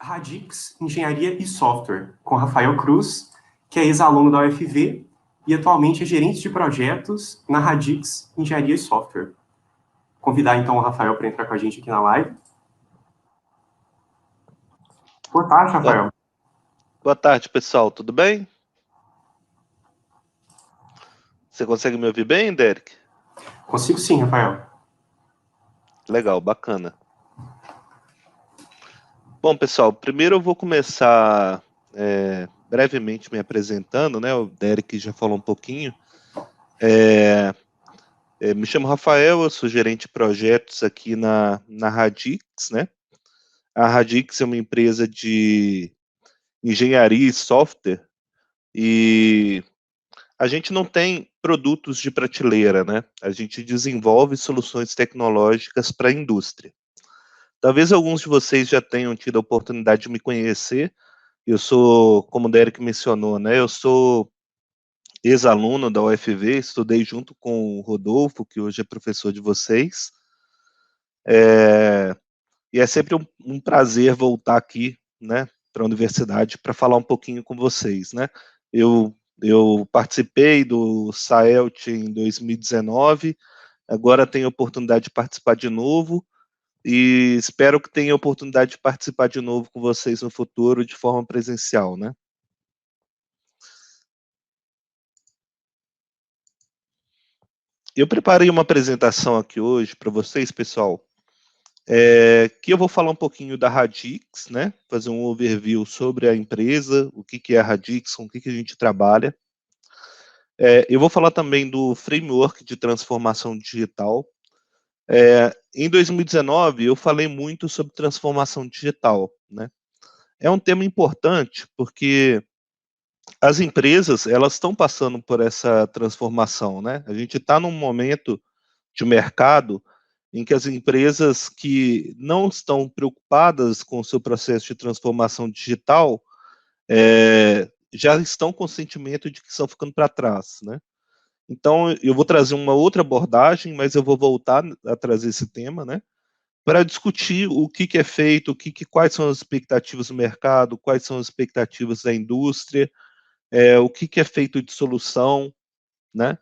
Radix, Engenharia e Software, com Rafael Cruz, que é ex-aluno da UFV e atualmente é gerente de projetos na Radix, Engenharia e Software. Convidar então o Rafael para entrar com a gente aqui na live. Boa tarde, Rafael. Boa tarde, pessoal. Tudo bem? Você consegue me ouvir bem, Derek? Consigo sim, Rafael. Legal, bacana. Bom, pessoal, primeiro eu vou começar brevemente me apresentando, né? O Derek já falou um pouquinho. Me chamo Rafael, eu sou gerente de projetos aqui na Radix, né? A Radix é uma empresa de engenharia e software e a gente não tem produtos de prateleira, né? A gente desenvolve soluções tecnológicas para a indústria. Talvez alguns de vocês já tenham tido a oportunidade de me conhecer. Eu sou, como o Derek mencionou, né? Eu sou ex-aluno da UFV, estudei junto com o Rodolfo, que hoje é professor de vocês. E é sempre um prazer voltar aqui, né, para a universidade para falar um pouquinho com vocês, né? Eu participei do SAELT em 2019, agora tenho a oportunidade de participar de novo e espero que tenha a oportunidade de participar de novo com vocês no futuro de forma presencial, né? Eu preparei uma apresentação aqui hoje para vocês, pessoal, que eu vou falar um pouquinho da Radix, né? Fazer um overview sobre a empresa, o que é a Radix, com o que a gente trabalha. Eu vou falar também do framework de transformação digital. Em 2019, eu falei muito sobre transformação digital, né? É um tema importante porque as empresas elas estão passando por essa transformação, né? A gente está num momento de mercado em que as empresas que não estão preocupadas com o seu processo de transformação digital já estão com o sentimento de que estão ficando para trás, né? Então, eu vou trazer uma outra abordagem, mas eu vou voltar a trazer esse tema, né? Para discutir o que é feito, quais são as expectativas do mercado, quais são as expectativas da indústria, o que é feito de solução, né?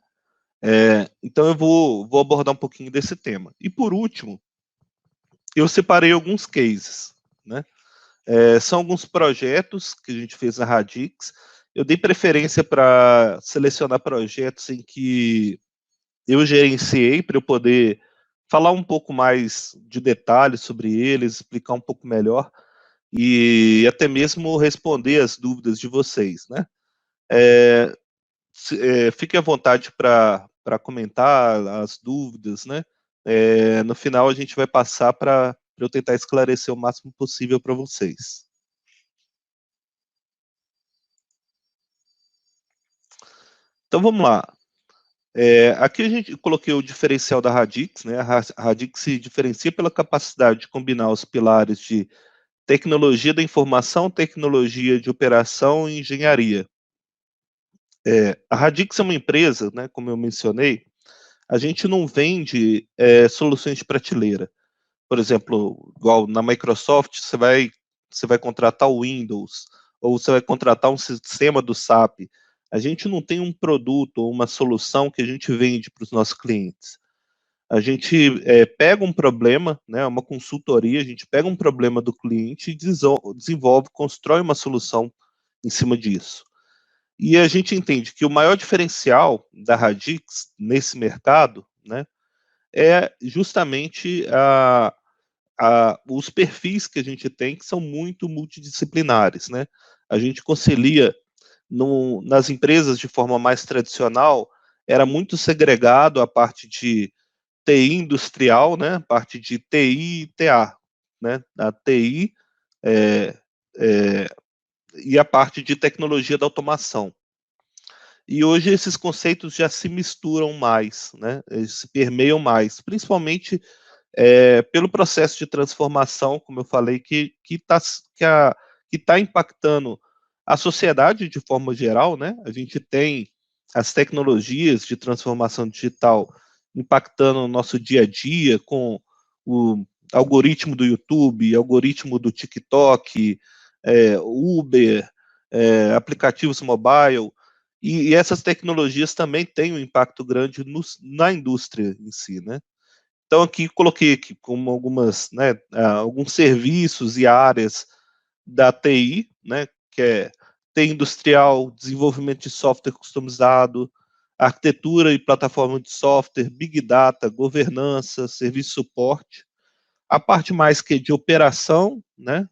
Então eu vou abordar um pouquinho desse tema. E por último, eu separei alguns cases, né? São alguns projetos que a gente fez na Radix. Eu dei preferência para selecionar projetos em que eu gerenciei para eu poder falar um pouco mais de detalhes sobre eles, explicar um pouco melhor e até mesmo responder as dúvidas de vocês, né? Fique à vontade para comentar as dúvidas, né? No final a gente vai passar para eu tentar esclarecer o máximo possível para vocês. Então vamos lá. Aqui a gente coloquei o diferencial da Radix, né? A Radix se diferencia pela capacidade de combinar os pilares de tecnologia da informação, tecnologia de operação e engenharia. A Radix é uma empresa, né, como eu mencionei, a gente não vende soluções de prateleira. Por exemplo, igual na Microsoft, você vai contratar o Windows, ou você vai contratar um sistema do SAP. A gente não tem um produto ou uma solução que a gente vende para os nossos clientes. A gente pega um problema, né, uma consultoria, a gente pega um problema do cliente e desenvolve, constrói uma solução em cima disso. E a gente entende que o maior diferencial da Radix nesse mercado, né, é justamente os perfis que a gente tem, que são muito multidisciplinares, né? A gente concilia nas empresas de forma mais tradicional, era muito segregado a parte de TI industrial, né? Parte de TI e TA, né? A TI e a parte de tecnologia da automação. E hoje esses conceitos já se misturam mais, né? Eles se permeiam mais, principalmente pelo processo de transformação, como eu falei, que está impactando a sociedade de forma geral, né? A gente tem as tecnologias de transformação digital impactando o nosso dia a dia com algoritmo do YouTube, algoritmo do TikTok, Uber, aplicativos mobile, e essas tecnologias também têm um impacto grande na indústria em si, né? Então, aqui coloquei aqui como algumas, né, alguns serviços e áreas da TI, né, que é TI industrial, desenvolvimento de software customizado, arquitetura e plataforma de software, Big Data, governança, serviço de suporte. A parte mais que de operação, né,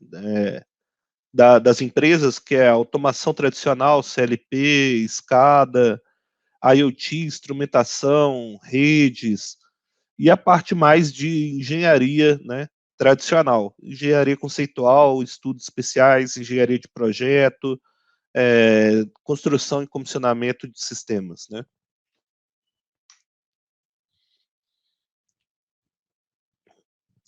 das empresas, que é a automação tradicional, CLP, SCADA, IoT, instrumentação, redes, e a parte mais de engenharia, né, tradicional, engenharia conceitual, estudos especiais, engenharia de projeto, construção e comissionamento de sistemas, né.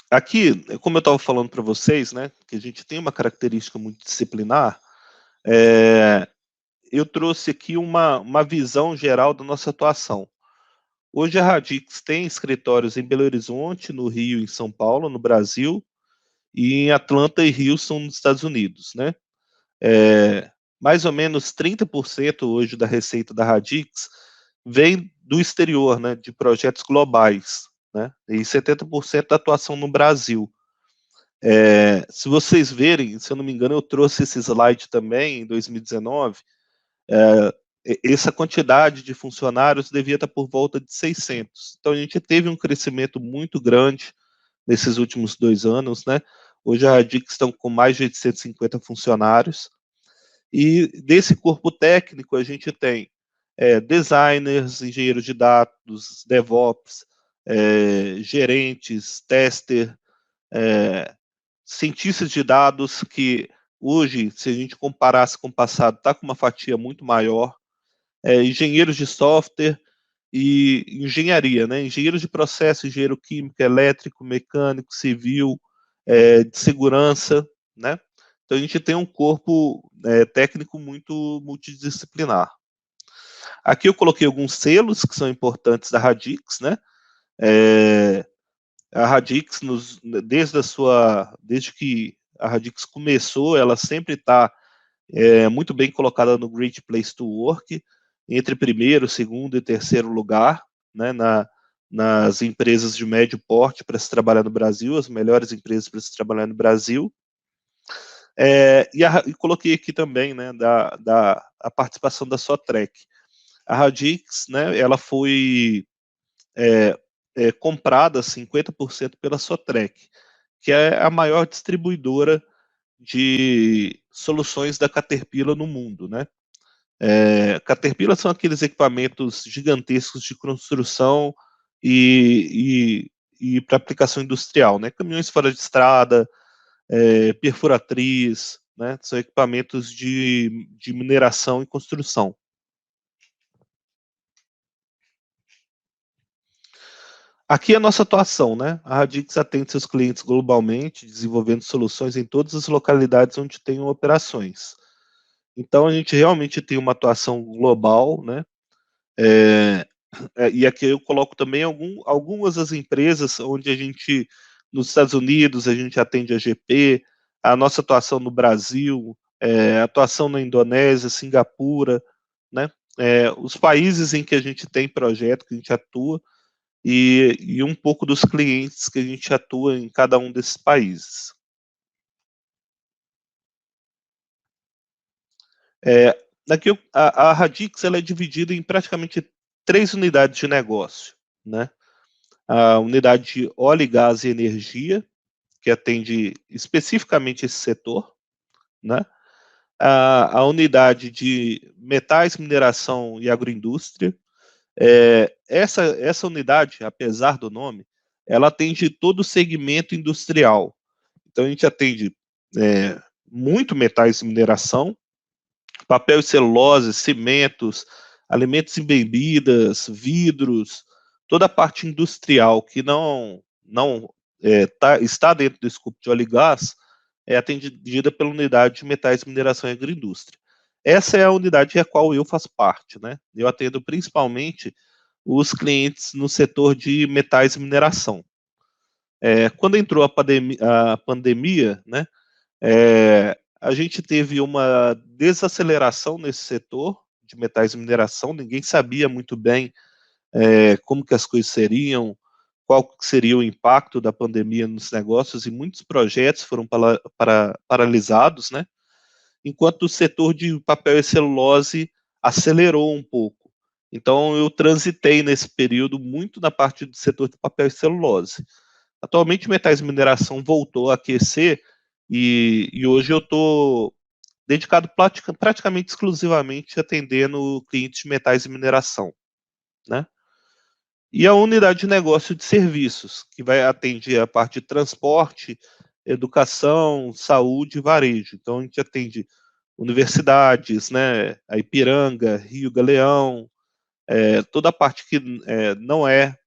Aqui, como eu estava falando para vocês, né, que a gente tem uma característica muito disciplinar, eu trouxe aqui uma visão geral da nossa atuação. Hoje a Radix tem escritórios em Belo Horizonte, no Rio, em São Paulo, no Brasil, e em Atlanta e Houston, nos Estados Unidos, né? Mais ou menos 30% hoje da receita da Radix vem do exterior, né, de projetos globais, né? E 70% da atuação no Brasil. Se vocês verem, se eu não me engano, eu trouxe esse slide também em 2019, essa quantidade de funcionários devia estar por volta de 600. Então, a gente teve um crescimento muito grande nesses últimos 2 anos, né? Hoje a Radix estão com mais de 850 funcionários, e desse corpo técnico a gente tem designers, engenheiros de dados, DevOps, gerentes, tester, cientistas de dados, que hoje, se a gente comparasse com o passado, está com uma fatia muito maior, engenheiros de software e engenharia, né? Engenheiros de processo, engenheiro químico, elétrico, mecânico, civil, de segurança, né? Então a gente tem um corpo técnico muito multidisciplinar. Aqui eu coloquei alguns selos que são importantes da Radix, né? A Radix, desde que a Radix começou, ela sempre está muito bem colocada no Great Place to Work, entre primeiro, segundo e terceiro lugar, né, nas empresas de médio porte para se trabalhar no Brasil, as melhores empresas para se trabalhar no Brasil. E coloquei aqui também, né, a participação da Sotrec. A Radix, né, ela foi comprada 50% pela Sotrec, que é a maior distribuidora de soluções da Caterpillar no mundo, né? Caterpillar são aqueles equipamentos gigantescos de construção e para aplicação industrial, né? Caminhões fora de estrada, perfuratriz, né? São equipamentos de mineração e construção. Aqui é a nossa atuação, né? A Radix atende seus clientes globalmente, desenvolvendo soluções em todas as localidades onde tenham operações. Então, a gente realmente tem uma atuação global, né? E aqui eu coloco também algumas das empresas onde a gente, nos Estados Unidos, a gente atende a GP, a nossa atuação no Brasil, atuação na Indonésia, Singapura, né? Os países em que a gente tem projeto, que a gente atua, e um pouco dos clientes que a gente atua em cada um desses países. Daqui a Radix ela é dividida em praticamente 3 unidades de negócio, né? A unidade de óleo, gás e energia, que atende especificamente esse setor, né? A unidade de metais, mineração e agroindústria. Essa unidade, apesar do nome, ela atende todo o segmento industrial. Então, a gente atende muito metais e mineração, papel e celulose, cimentos, alimentos e bebidas, vidros, toda a parte industrial que não está dentro do escopo de óleo e gás, é atendida pela unidade de metais, mineração e agroindústria. Essa é a unidade a qual eu faço parte, né? Eu atendo principalmente os clientes no setor de metais e mineração. Quando entrou a pandemia, né, a gente teve uma desaceleração nesse setor de metais e mineração, ninguém sabia muito bem como que as coisas seriam, qual seria o impacto da pandemia nos negócios, e muitos projetos foram paralisados, né? Enquanto o setor de papel e celulose acelerou um pouco. Então, eu transitei nesse período muito na parte do setor de papel e celulose. Atualmente, metais e mineração voltou a aquecer e hoje eu estou dedicado praticamente exclusivamente atendendo clientes de metais e mineração, né? E a unidade de negócio de serviços, que vai atender a parte de transporte, educação, saúde e varejo. Então, a gente atende universidades, né, a Ipiranga, Rio Galeão, toda a parte que não é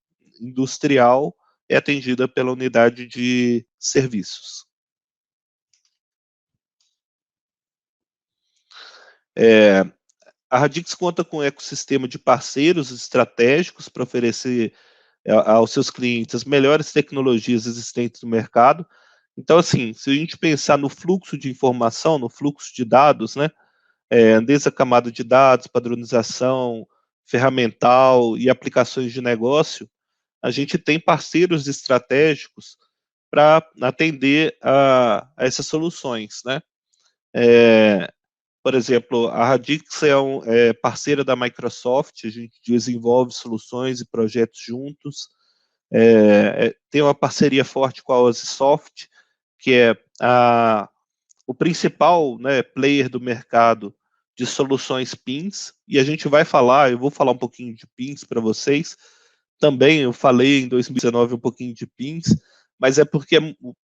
industrial é atendida pela unidade de serviços. A Radix conta com um ecossistema de parceiros estratégicos para oferecer aos seus clientes as melhores tecnologias existentes no mercado. Então, assim, se a gente pensar no fluxo de informação, no fluxo de dados, né, desde a camada de dados, padronização, ferramental e aplicações de negócio, a gente tem parceiros estratégicos para atender a essas soluções, né? Por exemplo, a Radix é parceira da Microsoft, a gente desenvolve soluções e projetos juntos. Tem uma parceria forte com a Osisoft, que é o principal, né, player do mercado de soluções PINs, e a gente vai falar, eu vou falar um pouquinho de PINs para vocês. Também eu falei em 2019 um pouquinho de PINs, mas é porque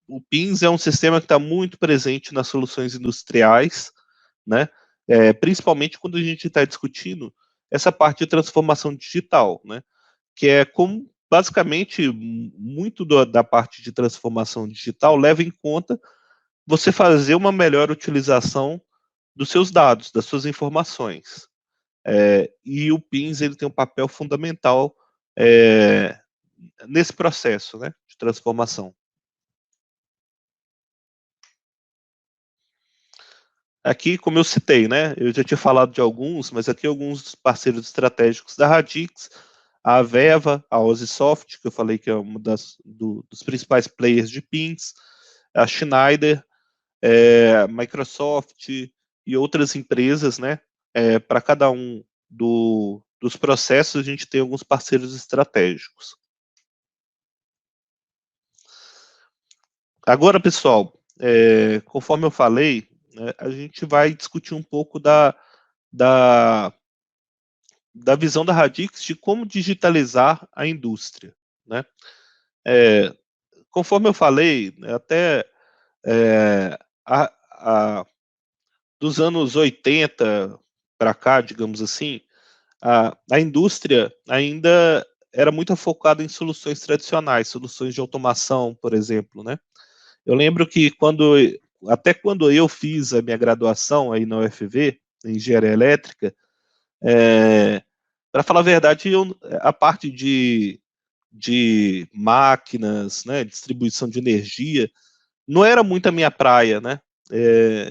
o PINs é um sistema que está muito presente nas soluções industriais, né? Principalmente quando a gente está discutindo essa parte de transformação digital, né? Que é como, basicamente, muito da parte de transformação digital leva em conta você fazer uma melhor utilização dos seus dados, das suas informações. E o PINS ele tem um papel fundamental nesse processo, né, de transformação. Aqui, como eu citei, né, eu já tinha falado de alguns, mas aqui alguns parceiros estratégicos da Radix, a Aveva, a Osisoft, que eu falei que é uma dos principais players de PINs, a Schneider, Microsoft e outras empresas, né? Para cada um dos processos, a gente tem alguns parceiros estratégicos. Agora, pessoal, conforme eu falei, né, a gente vai discutir um pouco da visão da Radix de como digitalizar a indústria, né? Conforme eu falei, até dos anos 80 para cá, digamos assim, a indústria ainda era muito focada em soluções tradicionais, soluções de automação, por exemplo, né? Eu lembro que até quando eu fiz a minha graduação aí na UFV, em engenharia elétrica, para falar a verdade, a parte de máquinas, né, distribuição de energia, não era muito a minha praia, né?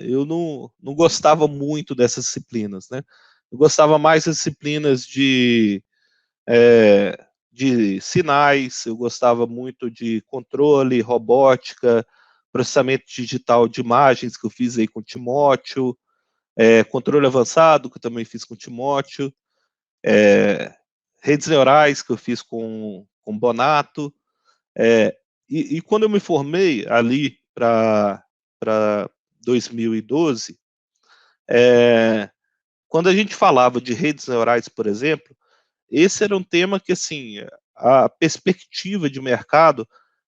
Eu não gostava muito dessas disciplinas, né? Eu gostava mais das disciplinas de sinais, eu gostava muito de controle, robótica, processamento digital de imagens, que eu fiz aí com o Timóteo, controle avançado, que eu também fiz com o Timóteo, redes neurais, que eu fiz com o Bonato, e quando eu me formei ali para 2012, quando a gente falava de redes neurais, por exemplo, esse era um tema que, assim, a perspectiva de mercado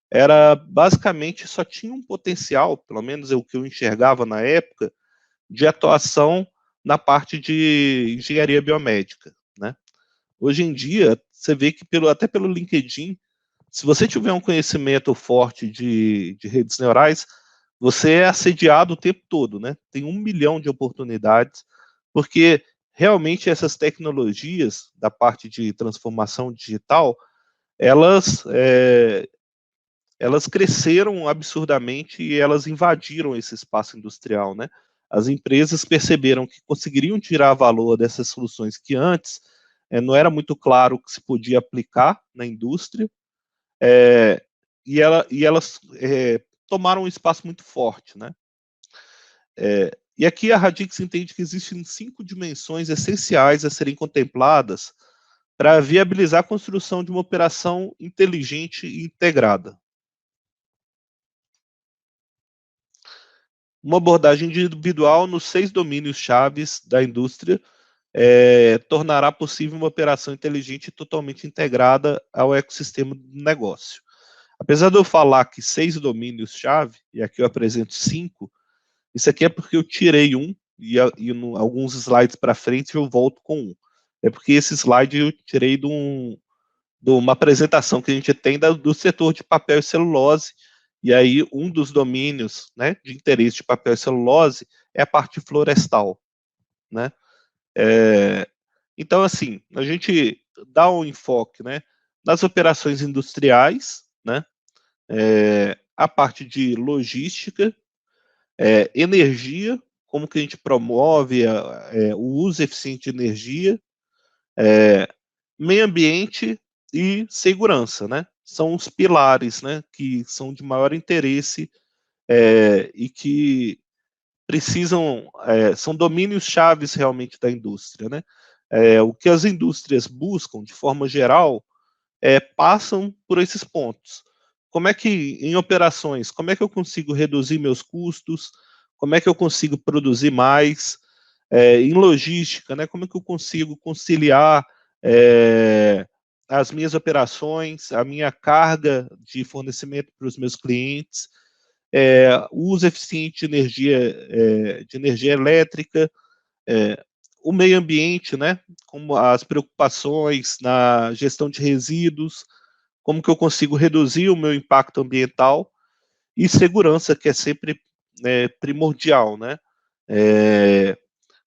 era basicamente só tinha um potencial, pelo menos é o que eu enxergava na época, de atuação na parte de engenharia biomédica, né? Hoje em dia, você vê que até pelo LinkedIn, se você tiver um conhecimento forte de redes neurais, você é assediado o tempo todo, né? Tem 1 milhão de oportunidades, porque realmente essas tecnologias da parte de transformação digital, elas elas cresceram absurdamente e elas invadiram esse espaço industrial, né? As empresas perceberam que conseguiriam tirar valor dessas soluções que antes não era muito claro que se podia aplicar na indústria, e elas tomaram um espaço muito forte, né? E aqui a Radix entende que existem 5 dimensões essenciais a serem contempladas para viabilizar a construção de uma operação inteligente e integrada. Uma abordagem individual nos 6 domínios chaves da indústria tornará possível uma operação inteligente e totalmente integrada ao ecossistema do negócio. Apesar de eu falar que 6 domínios chave, e aqui eu apresento 5, isso aqui é porque eu tirei um, e alguns slides para frente eu volto com um. É porque esse slide eu tirei de uma apresentação que a gente tem do setor de papel e celulose, e aí um dos domínios, né, de interesse de papel e celulose é a parte florestal, né? Então, assim, a gente dá um enfoque, né, nas operações industriais, né, a parte de logística, energia, como que a gente promove o uso eficiente de energia, meio ambiente e segurança, né? São os pilares, né, que são de maior interesse e que precisam, são domínios chaves realmente da indústria, né? O que as indústrias buscam, de forma geral, passam por esses pontos. Como é que, em operações, como é que eu consigo reduzir meus custos? Como é que eu consigo produzir mais? Em logística, né? Como é que eu consigo conciliar as minhas operações, a minha carga de fornecimento para os meus clientes, o uso eficiente de energia elétrica, o meio ambiente, né? Como as preocupações na gestão de resíduos, como que eu consigo reduzir o meu impacto ambiental, e segurança, que é sempre primordial, né?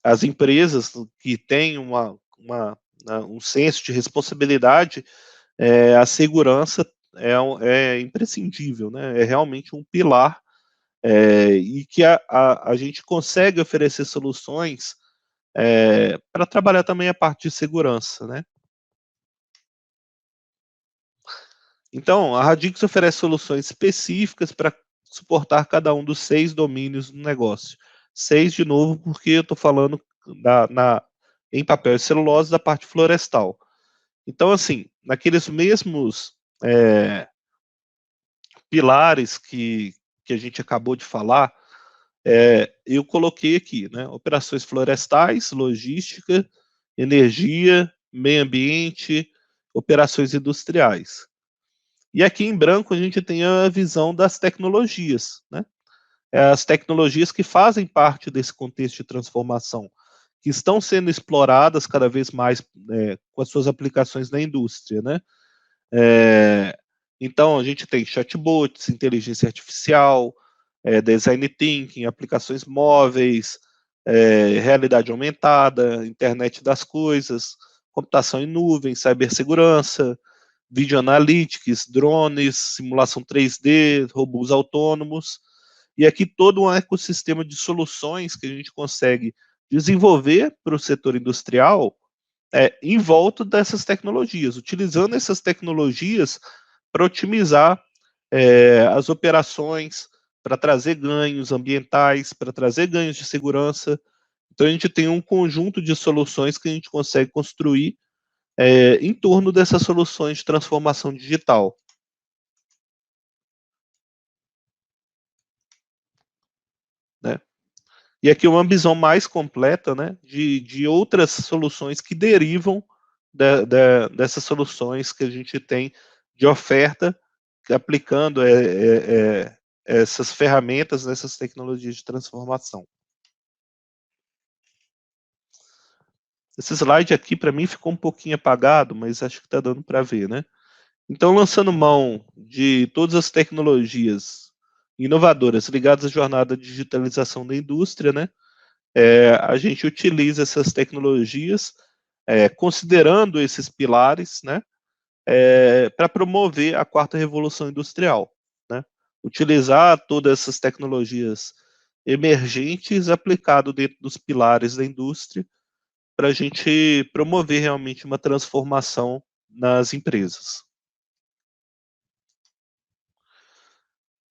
As empresas que têm um senso de responsabilidade, a segurança é imprescindível, né? É realmente um pilar, e que a gente consegue oferecer soluções para trabalhar também a parte de segurança, né? Então, a Radix oferece soluções específicas para suportar cada um dos 6 domínios do negócio. 6, de novo, porque eu estou falando em papel e celulose da parte florestal. Então, assim, naqueles mesmos pilares que a gente acabou de falar, eu coloquei aqui, né? Operações florestais, logística, energia, meio ambiente, operações industriais. E aqui em branco a gente tem a visão das tecnologias, né? As tecnologias que fazem parte desse contexto de transformação, que estão sendo exploradas cada vez mais com as suas aplicações na indústria, né? Então a gente tem chatbots, inteligência artificial, design thinking, aplicações móveis, realidade aumentada, internet das coisas, computação em nuvem, cibersegurança, Video Analytics, drones, simulação 3D, robôs autônomos, e aqui todo um ecossistema de soluções que a gente consegue desenvolver para o setor industrial em volta dessas tecnologias, utilizando essas tecnologias para otimizar as operações, para trazer ganhos ambientais, para trazer ganhos de segurança. Então a gente tem um conjunto de soluções que a gente consegue construir em torno dessas soluções de transformação digital. Né? E aqui uma visão mais completa, né, de outras soluções que derivam dessas soluções que a gente tem de oferta, aplicando essas ferramentas, essas tecnologias de transformação. Esse slide aqui, para mim, ficou um pouquinho apagado, mas acho que está dando para ver, né? Então, lançando mão de todas as tecnologias inovadoras ligadas à jornada de digitalização da indústria, né? A gente utiliza essas tecnologias, considerando esses pilares, né? Para promover a quarta revolução industrial. utilizar todas essas tecnologias emergentes aplicado dentro dos pilares da indústria para a gente promover realmente uma transformação nas empresas.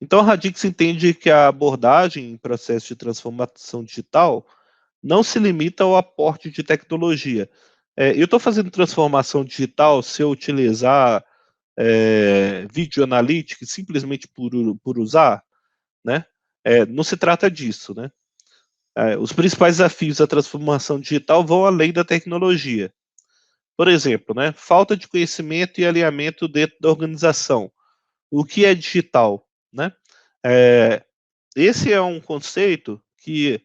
Então, a Radix entende que a abordagem em processo de transformação digital não se limita ao aporte de tecnologia. Eu estou fazendo transformação digital se eu utilizar Video Analytics simplesmente por usar, né? Não se trata disso, né? Os principais desafios da transformação digital vão além da tecnologia. Por exemplo, né, falta de conhecimento e alinhamento dentro da organização. O que é digital, né? Esse é um conceito que,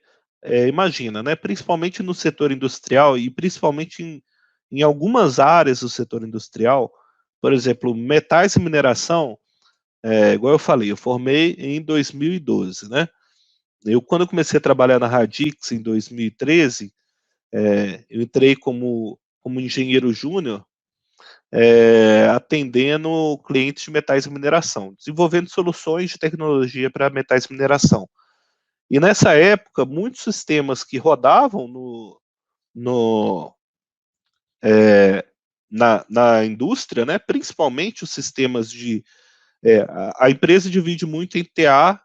imagina, né, principalmente no setor industrial e principalmente em algumas áreas do setor industrial, por exemplo, metais e mineração, igual eu falei, eu formei em 2012, né? Quando eu comecei a trabalhar na Radix em 2013, eu entrei como engenheiro júnior, atendendo clientes de metais e mineração, desenvolvendo soluções de tecnologia para metais e mineração. E nessa época, muitos sistemas que rodavam na indústria, né, principalmente os sistemas de. A empresa divide muito em TA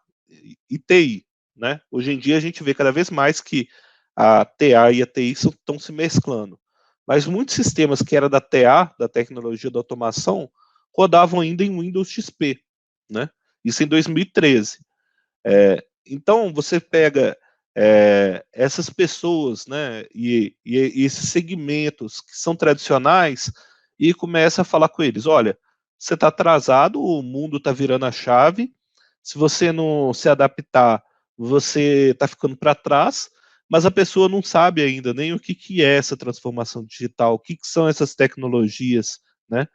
e TI. Né? Hoje em dia a gente vê cada vez mais que a TA e a TI estão se mesclando. Mas muitos sistemas que eram da TA, da tecnologia da automação, rodavam ainda em Windows XP. Né? Isso em 2013. Então, você pega essas pessoas, né, e esses segmentos que são tradicionais e começa a falar com eles, olha, você está atrasado, o mundo está virando a chave, se você não se adaptar, você está ficando para trás, mas a pessoa não sabe ainda nem o que é essa transformação digital, o que são essas tecnologias, né?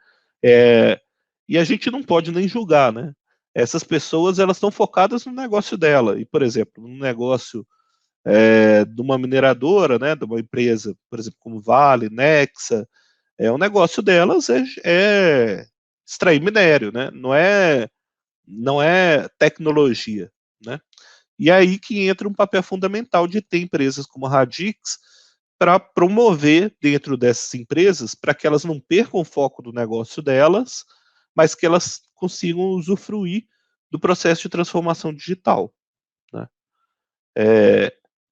E a gente não pode nem julgar, né? Essas pessoas, elas estão focadas no negócio dela. E, por exemplo, no negócio de uma mineradora, né, de uma empresa, por exemplo, como Vale, Nexa, o negócio delas é extrair minério, né? Não é tecnologia, né? E aí que entra um papel fundamental de ter empresas como a Radix para promover dentro dessas empresas, para que elas não percam o foco do negócio delas, mas que elas consigam usufruir do processo de transformação digital. Né?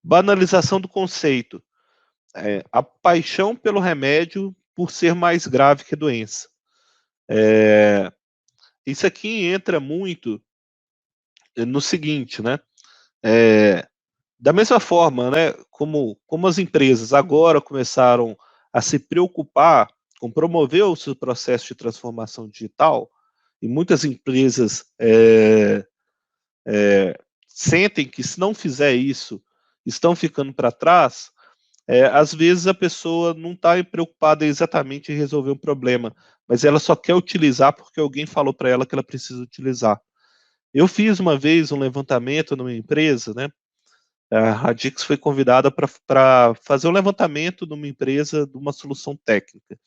Banalização do conceito. A paixão pelo remédio por ser mais grave que a doença. Isso aqui entra muito no seguinte, né? Da mesma forma, né, como as empresas agora começaram a se preocupar com promover o seu processo de transformação digital, e muitas empresas sentem que se não fizer isso, estão ficando para trás, às vezes a pessoa não está preocupada exatamente em resolver um problema, mas ela só quer utilizar porque alguém falou para ela que ela precisa utilizar. Eu fiz uma vez um levantamento numa empresa, né? A Radix foi convidada para fazer um levantamento numa empresa de uma solução técnica.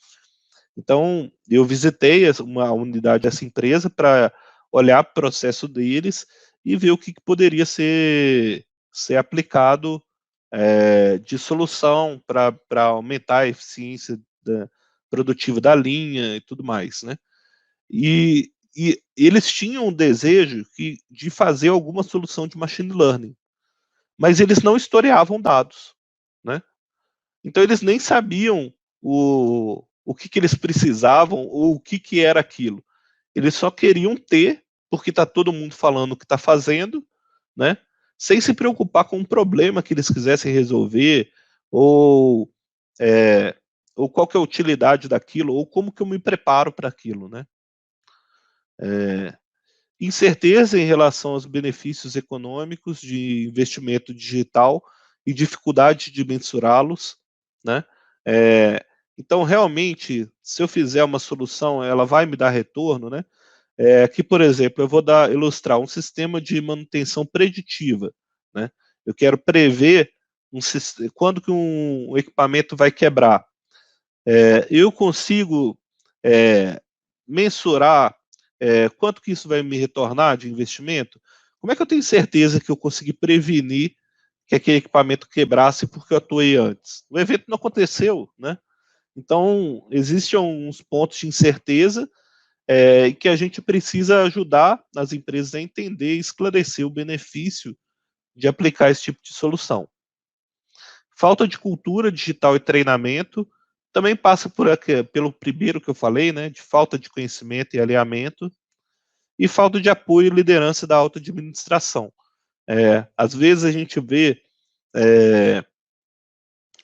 Então, eu visitei uma unidade dessa empresa para olhar o processo deles e ver o que poderia ser aplicado de solução para aumentar a eficiência produtiva da linha e tudo mais, né? E eles tinham um desejo de fazer alguma solução de machine learning, mas eles não historiavam dados, né? Então eles nem sabiam o que eles precisavam ou o que era aquilo. Eles só queriam ter, porque está todo mundo falando o que está fazendo, né? Sem se preocupar com o problema que eles quisessem resolver, ou, ou qual que é a utilidade daquilo, ou como que eu me preparo para aquilo, né? Incerteza em relação aos benefícios econômicos de investimento digital e dificuldade de mensurá-los, né? Então, realmente, se eu fizer uma solução, ela vai me dar retorno, né? Aqui, por exemplo, eu vou ilustrar um sistema de manutenção preditiva, né? Eu quero prever quando que um equipamento vai quebrar. Eu consigo mensurar quanto que isso vai me retornar de investimento? Como é que eu tenho certeza que eu consegui prevenir que aquele equipamento quebrasse porque eu atuei antes? O evento não aconteceu, né? Então, existem uns pontos de incerteza que a gente precisa ajudar as empresas a entender e esclarecer o benefício de aplicar esse tipo de solução. Falta de cultura digital e treinamento também passa pelo primeiro que eu falei, né, de falta de conhecimento e alinhamento, e falta de apoio e liderança da alta administração. Às vezes a gente vê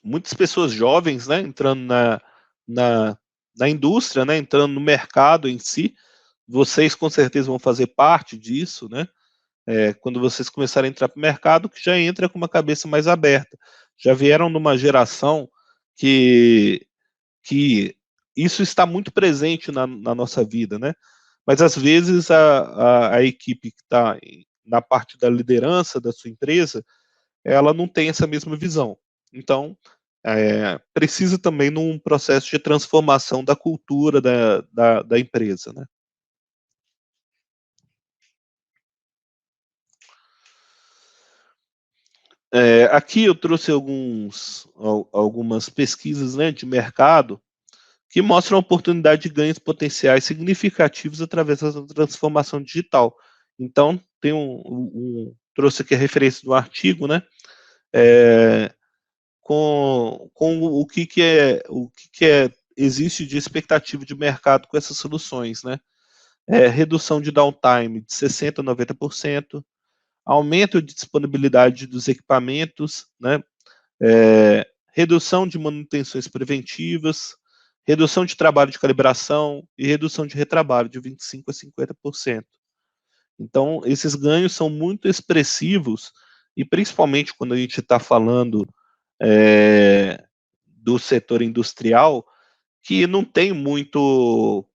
muitas pessoas jovens, né, entrando na indústria, né, entrando no mercado em si. Vocês com certeza vão fazer parte disso, né? Quando vocês começarem a entrar para o mercado, que já entra com uma cabeça mais aberta. Já vieram numa geração que isso está muito presente na nossa vida, né? Mas às vezes a equipe que está na parte da liderança da sua empresa, ela não tem essa mesma visão. Então, precisa também num processo de transformação da cultura da empresa, né? Aqui eu trouxe algumas pesquisas, né, de mercado que mostram a oportunidade de ganhos potenciais significativos através da transformação digital. Então, trouxe aqui a referência do artigo, né, com o que existe de expectativa de mercado com essas soluções, né? Redução de downtime de 60% a 90%, aumento de disponibilidade dos equipamentos, né? Redução de manutenções preventivas, redução de trabalho de calibração e redução de retrabalho de 25% a 50%. Então, esses ganhos são muito expressivos, e principalmente quando a gente está falando do setor industrial, que não tem muito,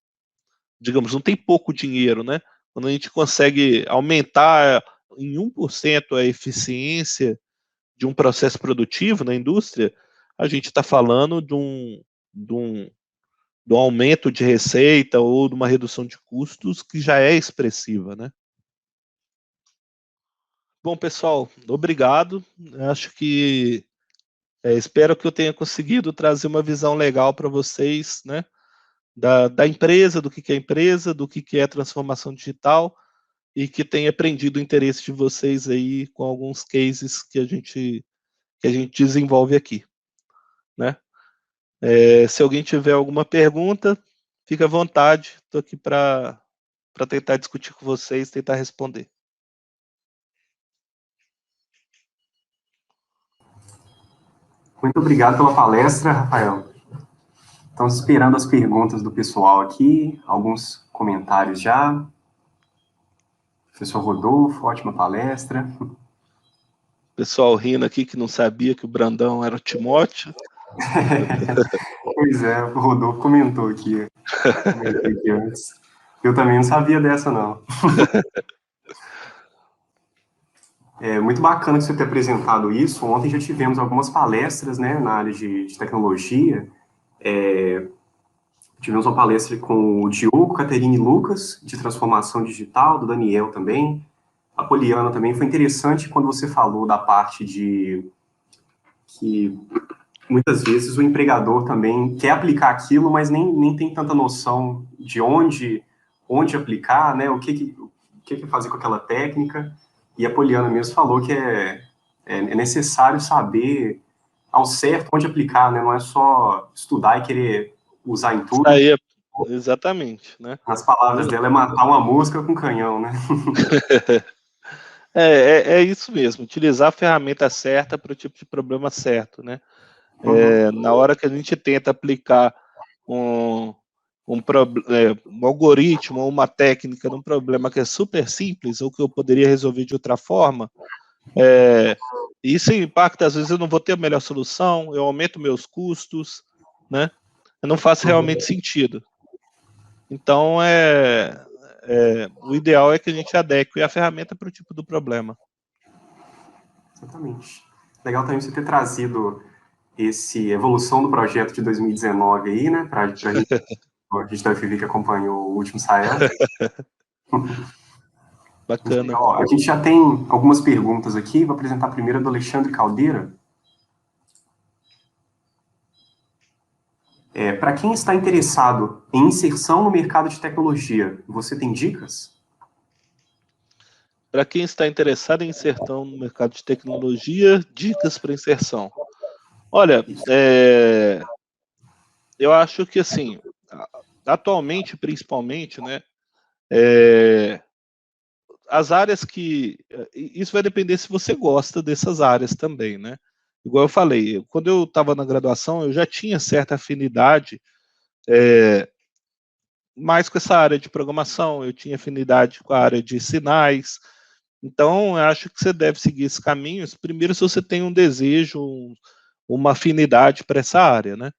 digamos, não tem pouco dinheiro, né? Quando a gente consegue aumentar em 1% a eficiência de um processo produtivo na indústria, a gente está falando de um aumento de receita ou de uma redução de custos que já é expressiva, né? Bom, pessoal, obrigado. Acho que espero que eu tenha conseguido trazer uma visão legal para vocês, né? Da empresa, do que é empresa, do que é transformação digital, e que tenha prendido o interesse de vocês aí com alguns cases que a gente desenvolve aqui, né? Se alguém tiver alguma pergunta, fica à vontade. Estou aqui para tentar discutir com vocês, tentar responder. Muito obrigado pela palestra, Rafael. Estamos esperando as perguntas do pessoal aqui, alguns comentários já. Professor Rodolfo, ótima palestra. Pessoal rindo aqui que não sabia que o Brandão era o Timóteo. Pois é, o Rodolfo comentou aqui antes. Eu também não sabia dessa, não. É muito bacana você ter apresentado isso. Ontem já tivemos algumas palestras, né, na área de tecnologia. Tivemos uma palestra com o Diogo, Caterine e Lucas, de transformação digital, do Daniel também. A Poliana também. Foi interessante quando você falou da parte de que muitas vezes o empregador também quer aplicar aquilo, mas nem tem tanta noção de onde aplicar, né? O que fazer com aquela técnica. E a Poliana mesmo falou que é necessário saber ao certo onde aplicar, né? Não é só estudar e querer usar em tudo. Aí, exatamente, né? Nas palavras dela, é matar uma mosca com canhão, né? É isso mesmo, utilizar a ferramenta certa para o tipo de problema certo, né? Na hora que a gente tenta aplicar um algoritmo ou uma técnica num problema que é super simples ou que eu poderia resolver de outra forma, isso impacta, às vezes eu não vou ter a melhor solução, eu aumento meus custos, né? Não faz realmente sentido. Então, o ideal é que a gente adeque a ferramenta para o tipo do problema. Exatamente. Legal também você ter trazido essa evolução do projeto de 2019 aí, né, para a gente A gente da UFV que acompanhou o último SAESA. Bacana. Ó, a gente já tem algumas perguntas aqui. Vou apresentar primeiro a do Alexandre Caldeira. Para quem está interessado em inserção no mercado de tecnologia, você tem dicas? Para quem está interessado em inserção no mercado de tecnologia, dicas para inserção. Olha, eu acho que, assim, atualmente, principalmente, né, as áreas que... Isso vai depender se você gosta dessas áreas também, né? Igual eu falei, quando eu estava na graduação, eu já tinha certa afinidade mais com essa área de programação, eu tinha afinidade com a área de sinais. Então, eu acho que você deve seguir esses caminhos, primeiro se você tem um desejo, uma afinidade para essa área, né?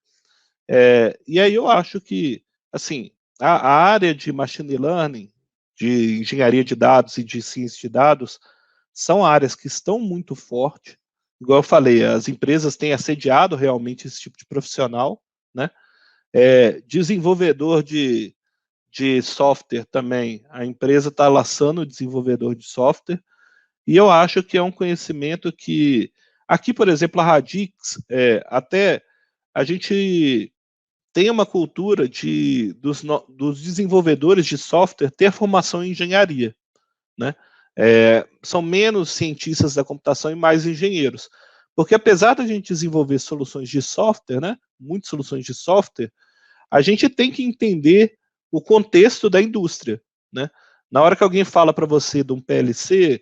E aí eu acho que, assim, a área de machine learning, de engenharia de dados e de ciência de dados, são áreas que estão muito fortes. Igual eu falei, as empresas têm assediado realmente esse tipo de profissional, né? Desenvolvedor de software também, a empresa está laçando o desenvolvedor de software, e eu acho que é um conhecimento que, aqui, por exemplo, a Radix, até a gente tem uma cultura dos desenvolvedores de software ter formação em engenharia, né? São menos cientistas da computação e mais engenheiros. Porque apesar da gente desenvolver soluções de software, né, muitas soluções de software, a gente tem que entender o contexto da indústria, né? Na hora que alguém fala para você de um PLC,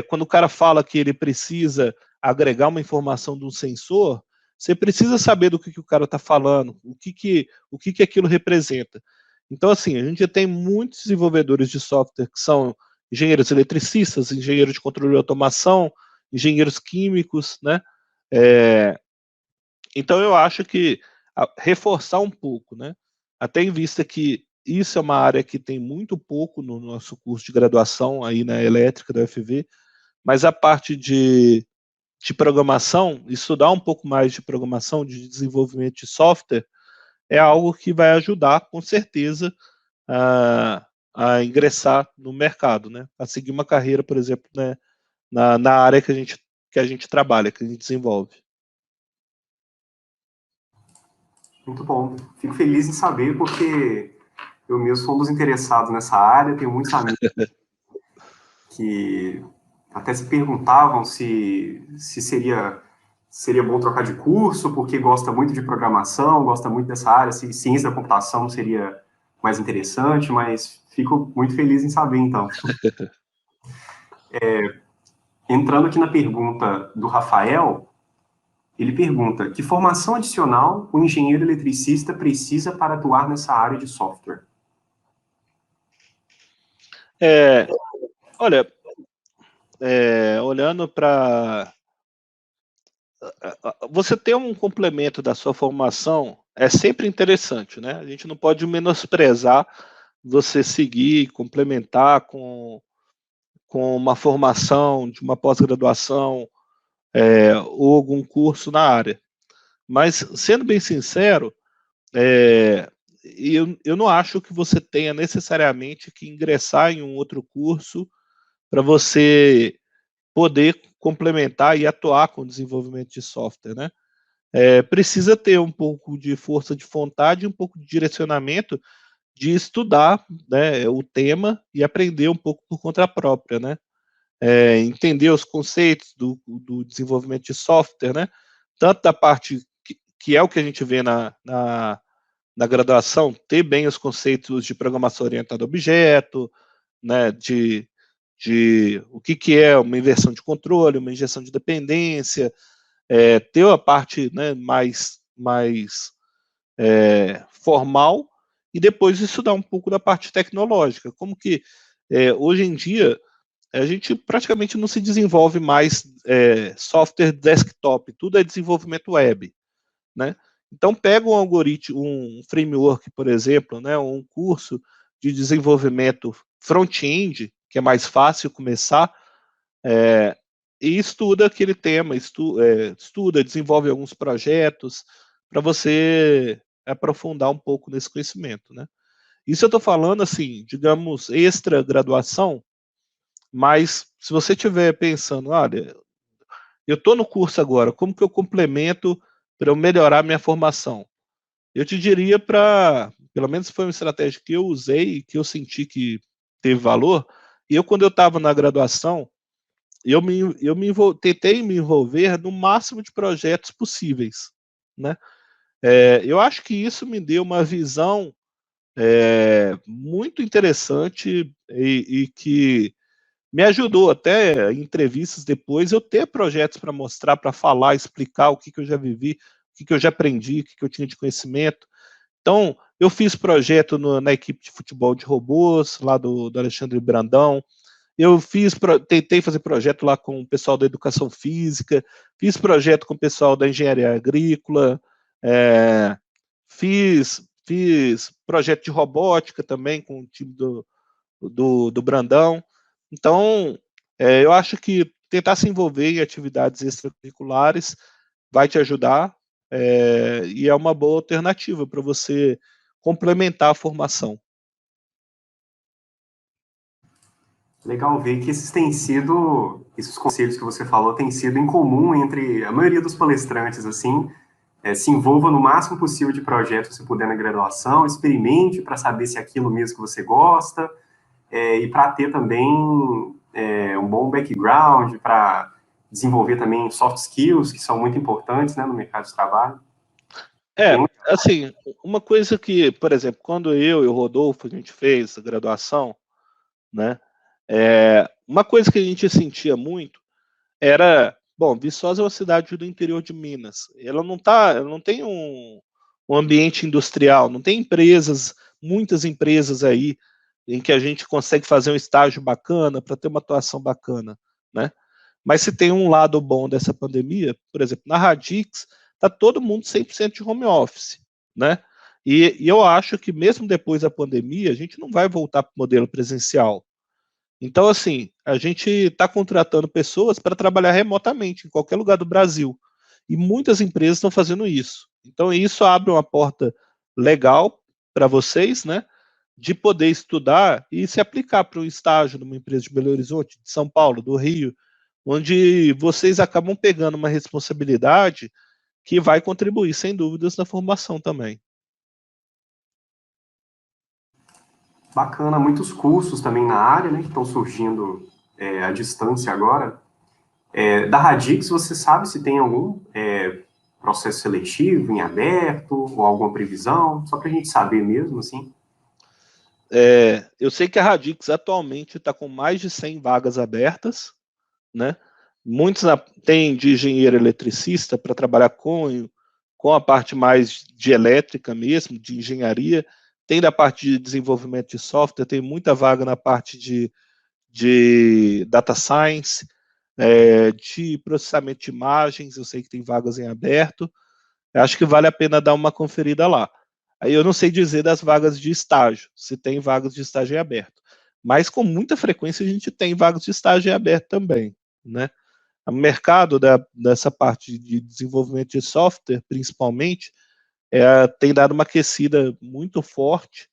quando o cara fala que ele precisa agregar uma informação de um sensor, você precisa saber do que o cara está falando, o que aquilo representa. Então, assim, a gente tem muitos desenvolvedores de software que são engenheiros eletricistas, engenheiros de controle de automação, engenheiros químicos, né? Então, eu acho que reforçar um pouco, né? Até em vista que isso é uma área que tem muito pouco no nosso curso de graduação aí na elétrica da UFV, mas a parte de programação, estudar um pouco mais de programação, de desenvolvimento de software, é algo que vai ajudar, com certeza, a ingressar no mercado, né? A seguir uma carreira, por exemplo, né, na área que a gente trabalha, que a gente desenvolve. Muito bom. Fico feliz em saber, porque eu mesmo sou um dos interessados nessa área, tenho muitos amigos que até se perguntavam se seria bom trocar de curso, porque gosta muito de programação, gosta muito dessa área, se ciência da computação seria mais interessante, mas fico muito feliz em saber, então. Entrando aqui na pergunta do Rafael, ele pergunta: que formação adicional o engenheiro eletricista precisa para atuar nessa área de software? Olha, olhando para... Você ter um complemento da sua formação é sempre interessante, né? A gente não pode menosprezar você seguir, complementar com uma formação de uma pós-graduação ou algum curso na área. Mas, sendo bem sincero, eu não acho que você tenha necessariamente que ingressar em um outro curso para você poder complementar e atuar com o desenvolvimento de software, né? Precisa ter um pouco de força de vontade, um pouco de direcionamento, de estudar, né, o tema e aprender um pouco por conta própria, né? Entender os conceitos do desenvolvimento de software, né? Tanto da parte que é o que a gente vê na graduação, ter bem os conceitos de programação orientada a objeto, né, de o que é uma inversão de controle, uma injeção de dependência, ter a parte, né, mais formal, e depois estudar um pouco da parte tecnológica, como que hoje em dia a gente praticamente não se desenvolve mais software desktop, tudo é desenvolvimento web, né? Então pega um algoritmo, um framework, por exemplo, né, um curso de desenvolvimento front-end, que é mais fácil começar, e estuda aquele tema, estuda, desenvolve alguns projetos para você aprofundar um pouco nesse conhecimento, né? Isso eu estou falando, assim, digamos, extra graduação, mas se você estiver pensando, olha, eu estou no curso agora, como que eu complemento para eu melhorar minha formação? Eu te diria para, pelo menos foi uma estratégia que eu usei, que eu senti que teve valor, e eu, quando eu estava na graduação, tentei me envolver no máximo de projetos possíveis, né? Eu acho que isso me deu uma visão muito interessante e que me ajudou até em entrevistas depois eu ter projetos para mostrar, para falar, explicar o que, que eu já vivi, o que, que eu já aprendi, o que, que eu tinha de conhecimento. Então, eu fiz projeto na equipe de futebol de robôs, lá do Alexandre Brandão. Tentei fazer projeto lá com o pessoal da educação física, fiz projeto com o pessoal da engenharia agrícola, fiz projeto de robótica também com o time do Brandão. Então, eu acho que tentar se envolver em atividades extracurriculares vai te ajudar e é uma boa alternativa para você complementar a formação. Legal ver que esses conselhos que você falou têm sido em comum entre a maioria dos palestrantes, assim, se envolva no máximo possível de projetos que você puder na graduação, experimente para saber se é aquilo mesmo que você gosta, e para ter também um bom background, para desenvolver também soft skills, que são muito importantes, né, no mercado de trabalho. Assim, uma coisa que, por exemplo, quando eu e o Rodolfo, a gente fez a graduação, né, uma coisa que a gente sentia muito era, bom, Viçosa é uma cidade do interior de Minas, ela não tem um ambiente industrial, não tem muitas empresas aí em que a gente consegue fazer um estágio bacana para ter uma atuação bacana, né? Mas se tem um lado bom dessa pandemia, por exemplo, na Radix, está todo mundo 100% de home office, né? E eu acho que mesmo depois da pandemia, a gente não vai voltar para o modelo presencial. Então, assim, a gente está contratando pessoas para trabalhar remotamente em qualquer lugar do Brasil. E muitas empresas estão fazendo isso. Então, isso abre uma porta legal para vocês, né? De poder estudar e se aplicar para um estágio numa empresa de Belo Horizonte, de São Paulo, do Rio, onde vocês acabam pegando uma responsabilidade que vai contribuir, sem dúvidas, na formação também. Bacana, muitos cursos também na área, né, que estão surgindo à distância agora. Da Radix, você sabe se tem algum processo seletivo em aberto ou alguma previsão? Só para a gente saber mesmo, assim. Eu sei que a Radix atualmente está com mais de 100 vagas abertas, né? Muitos têm de engenheiro eletricista para trabalhar com a parte mais de elétrica mesmo, de engenharia, tem da parte de desenvolvimento de software, tem muita vaga na parte de data science, de processamento de imagens, eu sei que tem vagas em aberto, eu acho que vale a pena dar uma conferida lá. Aí eu não sei dizer das vagas de estágio, se tem vagas de estágio em aberto, mas com muita frequência a gente tem vagas de estágio em aberto também, né? O mercado dessa parte de desenvolvimento de software, principalmente, tem dado uma aquecida muito forte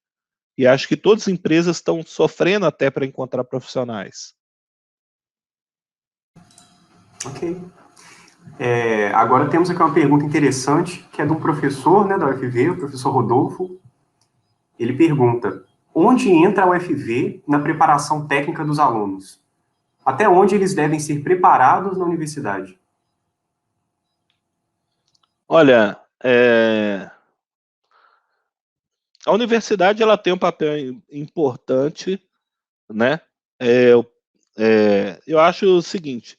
e acho que todas as empresas estão sofrendo até para encontrar profissionais. Ok. Agora temos aqui uma pergunta interessante, que é de um professor, né, da UFV, o professor Rodolfo. Ele pergunta: onde entra a UFV na preparação técnica dos alunos? Até onde eles devem ser preparados na universidade? Olha, a universidade ela tem um papel importante, né? Eu acho o seguinte: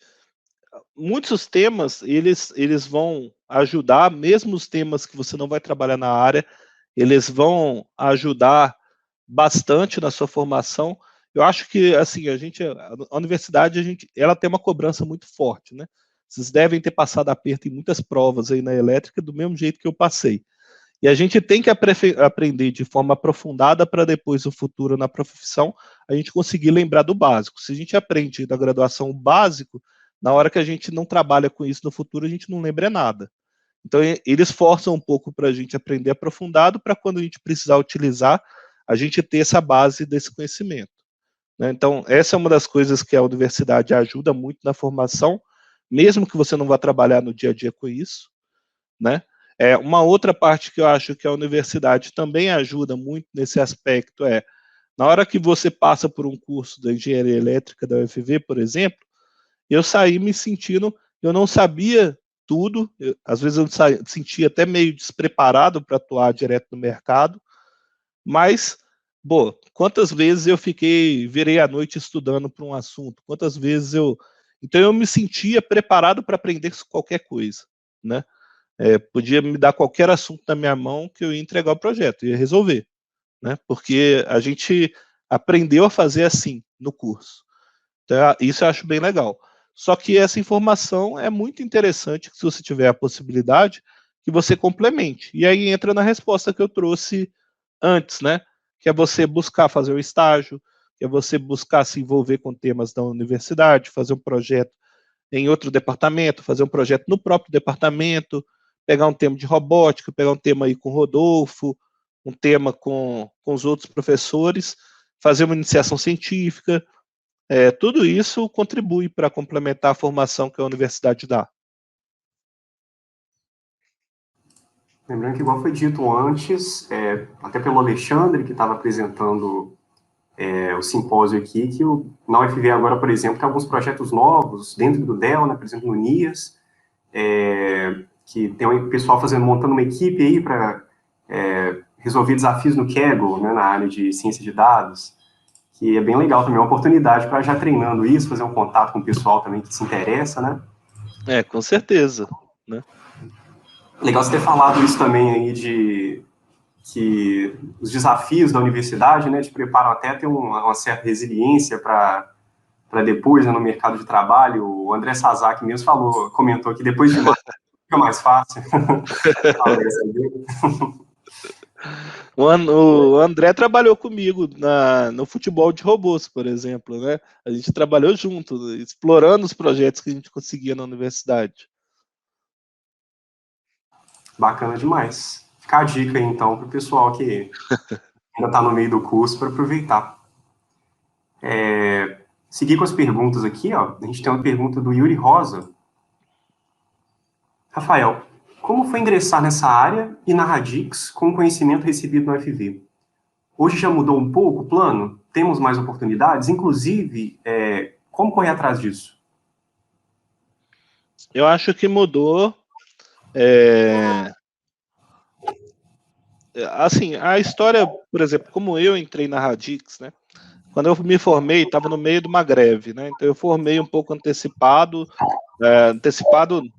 muitos temas eles vão ajudar, mesmo os temas que você não vai trabalhar na área, eles vão ajudar bastante na sua formação. Eu acho que assim a universidade ela tem uma cobrança muito forte, né? Vocês devem ter passado aperto em muitas provas aí na elétrica do mesmo jeito que eu passei. E a gente tem que aprender de forma aprofundada para depois, no futuro, na profissão, a gente conseguir lembrar do básico. Se a gente aprende da graduação o básico, na hora que a gente não trabalha com isso no futuro, a gente não lembra nada. Então, eles forçam um pouco para a gente aprender aprofundado, para quando a gente precisar utilizar, a gente ter essa base desse conhecimento, né? Então, essa é uma das coisas que a universidade ajuda muito na formação, mesmo que você não vá trabalhar no dia a dia com isso, né? Uma outra parte que eu acho que a universidade também ajuda muito nesse aspecto na hora que você passa por um curso da engenharia elétrica da UFV, por exemplo, eu saí me sentindo, eu não sabia tudo, às vezes eu sentia até meio despreparado para atuar direto no mercado, mas, quantas vezes eu virei à noite estudando para um assunto, quantas vezes então eu me sentia preparado para aprender qualquer coisa, né? Podia me dar qualquer assunto na minha mão que eu ia entregar o projeto, ia resolver, né? Porque a gente aprendeu a fazer assim no curso. Então, isso eu acho bem legal. Só que essa informação é muito interessante, se você tiver a possibilidade, que você complemente. E aí entra na resposta que eu trouxe antes, né? Que é você buscar fazer o estágio, que é você buscar se envolver com temas da universidade, fazer um projeto em outro departamento, fazer um projeto no próprio departamento, pegar um tema de robótica, pegar um tema aí com o Rodolfo, um tema com os outros professores, fazer uma iniciação científica. Tudo isso contribui para complementar a formação que a universidade dá. Lembrando que, igual foi dito antes, até pelo Alexandre, que estava apresentando o simpósio aqui, que na UFV agora, por exemplo, tem alguns projetos novos dentro do DEL, né, por exemplo, no NIAS, que tem um pessoal montando uma equipe aí para resolver desafios no Kaggle, né, na área de ciência de dados, que é bem legal também, é uma oportunidade para já treinando isso, fazer um contato com o pessoal também que se interessa, né? Com certeza, né? Legal você ter falado isso também aí de que os desafios da universidade, né, te preparam até a ter uma certa resiliência para depois, né, no mercado de trabalho. O André Sazak mesmo comentou que depois de março fica mais fácil. O André trabalhou comigo no futebol de robôs, por exemplo, né? A gente trabalhou junto, explorando os projetos que a gente conseguia na universidade. Bacana demais. Fica a dica aí, então, para o pessoal que ainda está no meio do curso para aproveitar. Seguir com as perguntas aqui, ó. A gente tem uma pergunta do Yuri Rosa. Rafael, como foi ingressar nessa área e na Radix com o conhecimento recebido no UFV? Hoje já mudou um pouco o plano? Temos mais oportunidades? Inclusive, como correr atrás disso? Eu acho que mudou. Assim, a história, por exemplo, como eu entrei na Radix, né? Quando eu me formei, estava no meio de uma greve, né? Então eu formei um pouco antecipado,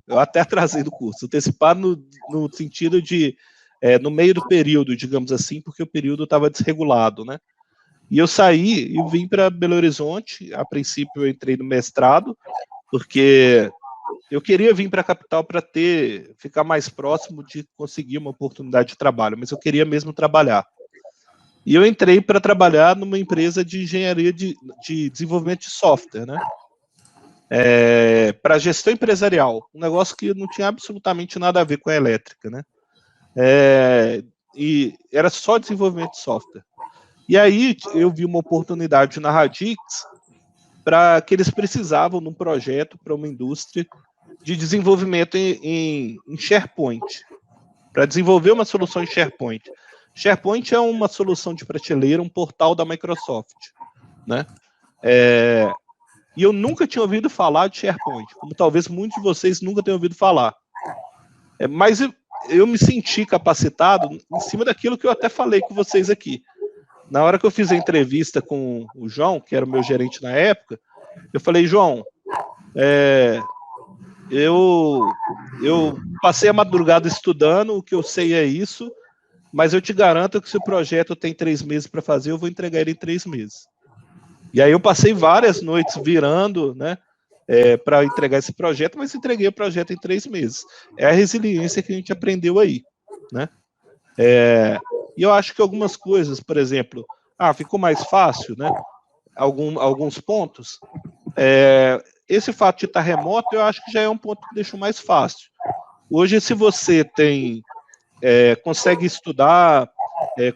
eu até atrasei do curso, antecipado no sentido de no meio do período, digamos assim, porque o período estava desregulado, né? E eu saí e vim para Belo Horizonte. A princípio eu entrei no mestrado, porque eu queria vir para a capital para ficar mais próximo de conseguir uma oportunidade de trabalho, mas eu queria mesmo trabalhar. E eu entrei para trabalhar numa empresa de engenharia de desenvolvimento de software, né? Para gestão empresarial, um negócio que não tinha absolutamente nada a ver com a elétrica, né? E era só desenvolvimento de software. E aí eu vi uma oportunidade na Radix para que eles precisavam de um projeto para uma indústria de desenvolvimento em SharePoint, para desenvolver uma solução em SharePoint. SharePoint é uma solução de prateleira, um portal da Microsoft, né? E eu nunca tinha ouvido falar de SharePoint, como talvez muitos de vocês nunca tenham ouvido falar. Mas eu me senti capacitado em cima daquilo que eu até falei com vocês aqui. Na hora que eu fiz a entrevista com o João, que era o meu gerente na época, eu falei, João, eu passei a madrugada estudando, o que eu sei é isso, mas eu te garanto que se o projeto tem 3 meses para fazer, eu vou entregar ele em 3 meses. E aí eu passei várias noites virando, né, para entregar esse projeto, mas entreguei o projeto em 3 meses. É a resiliência que a gente aprendeu aí, né? E eu acho que algumas coisas, por exemplo, ficou mais fácil, né? Alguns pontos. Esse fato de estar remoto, eu acho que já é um ponto que deixou mais fácil. Hoje, se você consegue estudar,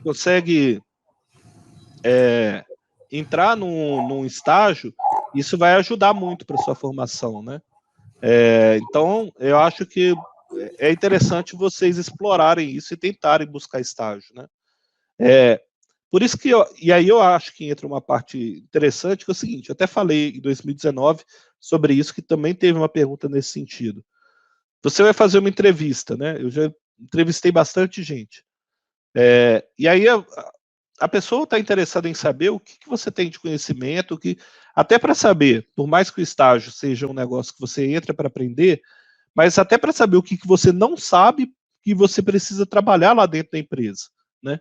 consegue entrar num estágio, isso vai ajudar muito para sua formação, né? Então, eu acho que é interessante vocês explorarem isso e tentarem buscar estágio, né? Por isso que e aí eu acho que entra uma parte interessante, que é o seguinte, eu até falei em 2019 sobre isso, que também teve uma pergunta nesse sentido. Você vai fazer uma entrevista, né? Eu já entrevistei bastante gente. E aí a pessoa está interessada em saber o que você tem de conhecimento, até para saber, por mais que o estágio seja um negócio que você entra para aprender, mas até para saber o que você não sabe que você precisa trabalhar lá dentro da empresa, né?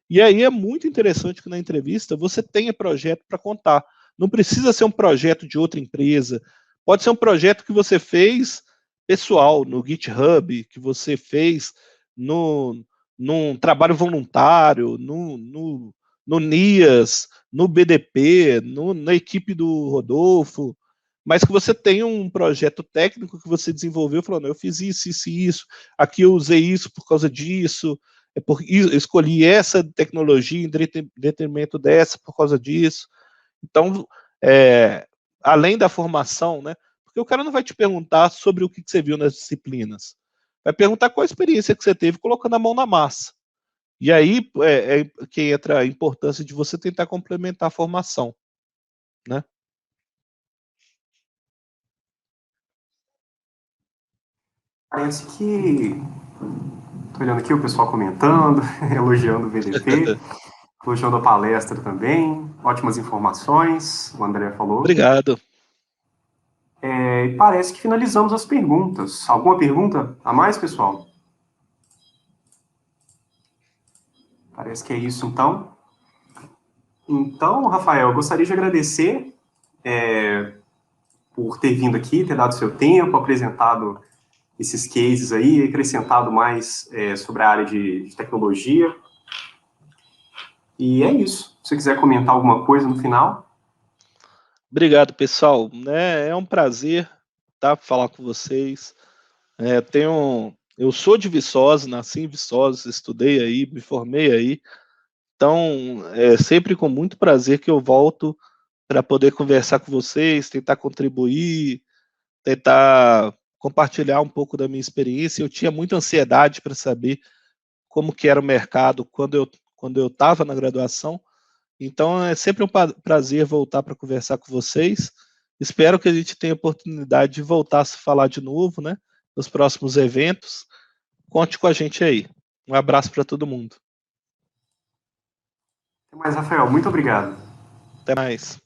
E aí é muito interessante que na entrevista você tenha projeto para contar. Não precisa ser um projeto de outra empresa, pode ser um projeto que você fez pessoal, no GitHub, que você fez num trabalho voluntário, no NIAS, no BDP, na equipe do Rodolfo, mas que você tenha um projeto técnico que você desenvolveu, falando, eu fiz isso, isso e isso, aqui eu usei isso por causa disso, eu escolhi essa tecnologia em detrimento dessa por causa disso. Então, além da formação, né? Porque o cara não vai te perguntar sobre o que você viu nas disciplinas. Vai perguntar qual a experiência que você teve colocando a mão na massa. E aí que entra a importância de você tentar complementar a formação, né? Parece que... Estou olhando aqui o pessoal comentando, elogiando o VDP, elogiando a palestra também, ótimas informações, o André falou. Obrigado. E parece que finalizamos as perguntas. Alguma pergunta a mais, pessoal? Parece que é isso, então. Então, Rafael, eu gostaria de agradecer por ter vindo aqui, ter dado seu tempo, apresentado esses cases aí, acrescentado mais sobre a área de tecnologia. E é isso. Se você quiser comentar alguma coisa no final. Obrigado, pessoal. É um prazer falar com vocês. Eu sou de Viçosa, nasci em Viçosa, estudei aí, me formei aí. Então, é sempre com muito prazer que eu volto para poder conversar com vocês, tentar contribuir, tentar compartilhar um pouco da minha experiência. Eu tinha muita ansiedade para saber como que era o mercado quando eu estava na graduação. Então, é sempre um prazer voltar para conversar com vocês. Espero que a gente tenha a oportunidade de voltar a se falar de novo, né? Nos próximos eventos. Conte com a gente aí. Um abraço para todo mundo. Até mais, Rafael. Muito obrigado. Até mais.